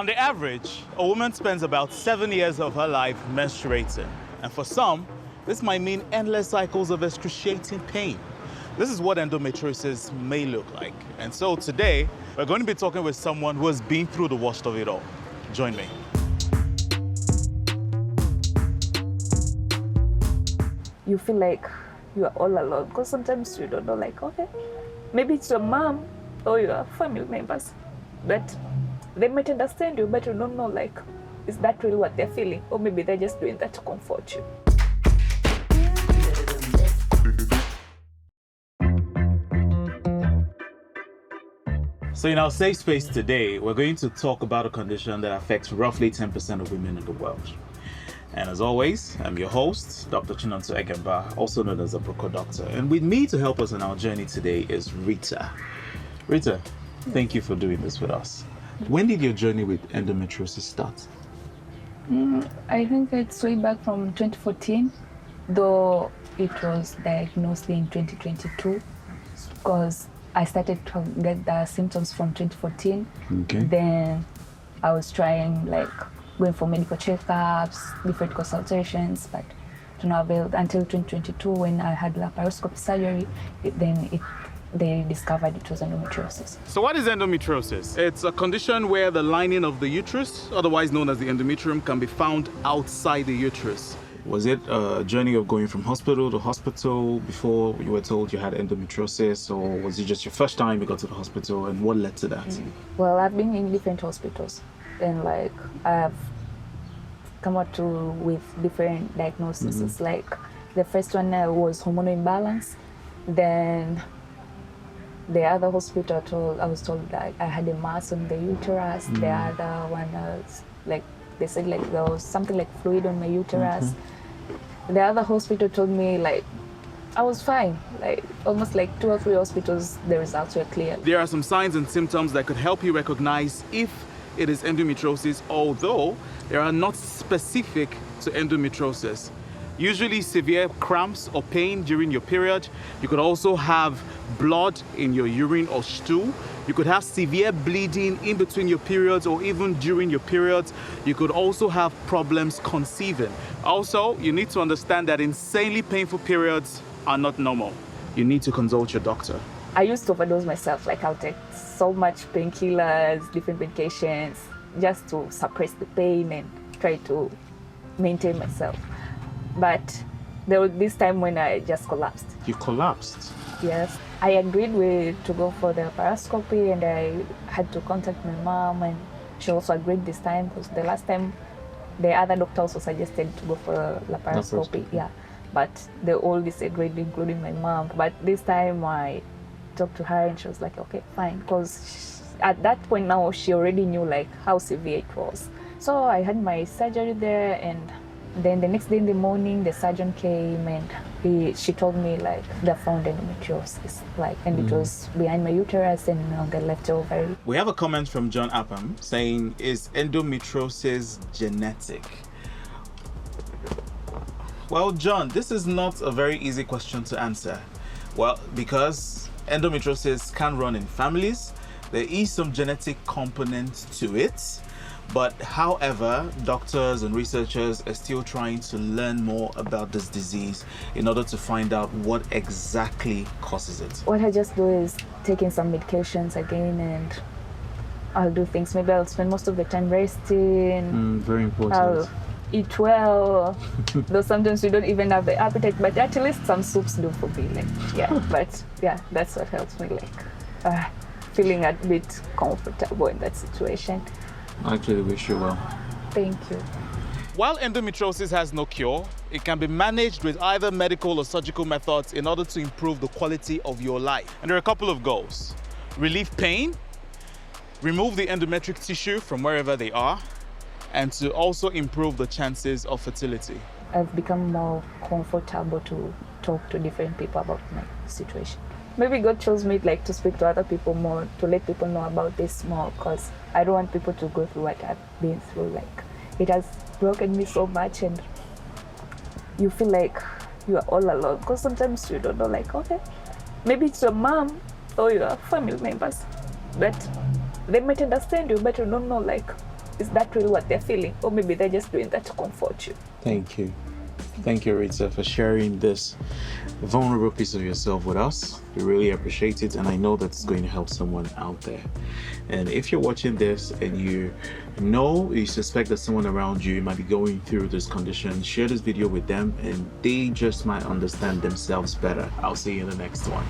On the average, a woman spends about 7 years of her life menstruating. And for some, this might mean endless cycles of excruciating pain. This is what endometriosis may look like. And so today, we're going to be talking with someone who has been through the worst of it all. Join me. You feel like you are all alone because sometimes you don't know, like, okay, maybe it's your mom or your family members, but they might understand you, but you don't know, like, is that really what they're feeling? Or maybe they're just doing that to comfort you. So in our safe space today, we're going to talk about a condition that affects roughly 10% of women in the world. And as always, I'm your host, Dr. Chinonso Egemba, also known as a Brooker Doctor. And with me to help us on our journey today is Rita. Rita, thank you for doing this with us. When did your journey with endometriosis start? I think it's way back from 2014, though it was diagnosed in 2022, because I started to get the symptoms from 2014. Okay. Then I was trying, like, going for medical checkups, different consultations, but to no avail until 2022 when I had laparoscopy surgery. They discovered it was endometriosis. So what is endometriosis? It's a condition where the lining of the uterus, otherwise known as the endometrium, can be found outside the uterus. Was it a journey of going from hospital to hospital before you were told you had endometriosis, or was it just your first time you got to the hospital, and what led to that? Well, I've been in different hospitals, and like I've come out with different diagnoses. It's like the first one was hormonal imbalance, then the other hospital I was told that I had a mass on the uterus. The other one was like, they said like there was something like fluid on my uterus. The other hospital told me like I was fine. Like almost like 2 or 3 hospitals, the results were clear. There are some signs and symptoms that could help you recognize if it is endometriosis, although they are not specific to endometriosis. Usually severe cramps or pain during your period. You could also have blood in your urine or stool. You could have severe bleeding in between your periods or even during your periods. You could also have problems conceiving. Also, you need to understand that insanely painful periods are not normal. You need to consult your doctor. I used to overdose myself. Like I'll take so much painkillers, different medications, just to suppress the pain and try to maintain myself. But there was this time when I just collapsed. You collapsed? Yes. I agreed to go for the laparoscopy, and I had to contact my mom, and she also agreed this time because the last time the other doctor also suggested to go for laparoscopy. Yeah. But they all disagreed, including my mom. But this time I talked to her and she was like, okay, fine. Because at that point now she already knew like how severe it was. So I had my surgery there, and then the next day in the morning, the surgeon came and she told me like they found endometriosis, like, and it was behind my uterus and on the left ovary. We have a comment from John Appam saying, is endometriosis genetic? Well, John, this is not a very easy question to answer. Well, because endometriosis can run in families, there is some genetic component to it. But however, doctors and researchers are still trying to learn more about this disease in order to find out what exactly causes it. What I just do is taking some medications again, and I'll do things. Maybe I'll spend most of the time resting. Very important. I'll eat well, though sometimes we don't even have the appetite, but at least some soups do for me. Like, yeah, but yeah, that's what helps me, like feeling a bit comfortable in that situation. I actually wish you well. Thank you. While endometriosis has no cure, it can be managed with either medical or surgical methods in order to improve the quality of your life. And there are a couple of goals. Relieve pain, remove the endometric tissue from wherever they are, and to also improve the chances of fertility. I've become more comfortable to talk to different people about my situation. Maybe God chose me like to speak to other people more, to let people know about this more, because I don't want people to go through what I've been through. Like, it has broken me so much, and you feel like you are all alone, because sometimes you don't know, like, okay, maybe it's your mom or your family members, but they might understand you, but you don't know, like, is that really what they're feeling? Or maybe they're just doing that to comfort you. Thank you. Thank you, Rita, for sharing this vulnerable piece of yourself with us. We really appreciate it, and I know that it's going to help someone out there. And if you're watching this and you suspect that someone around you might be going through this condition, share this video with them and they just might understand themselves better. I'll see you in the next one.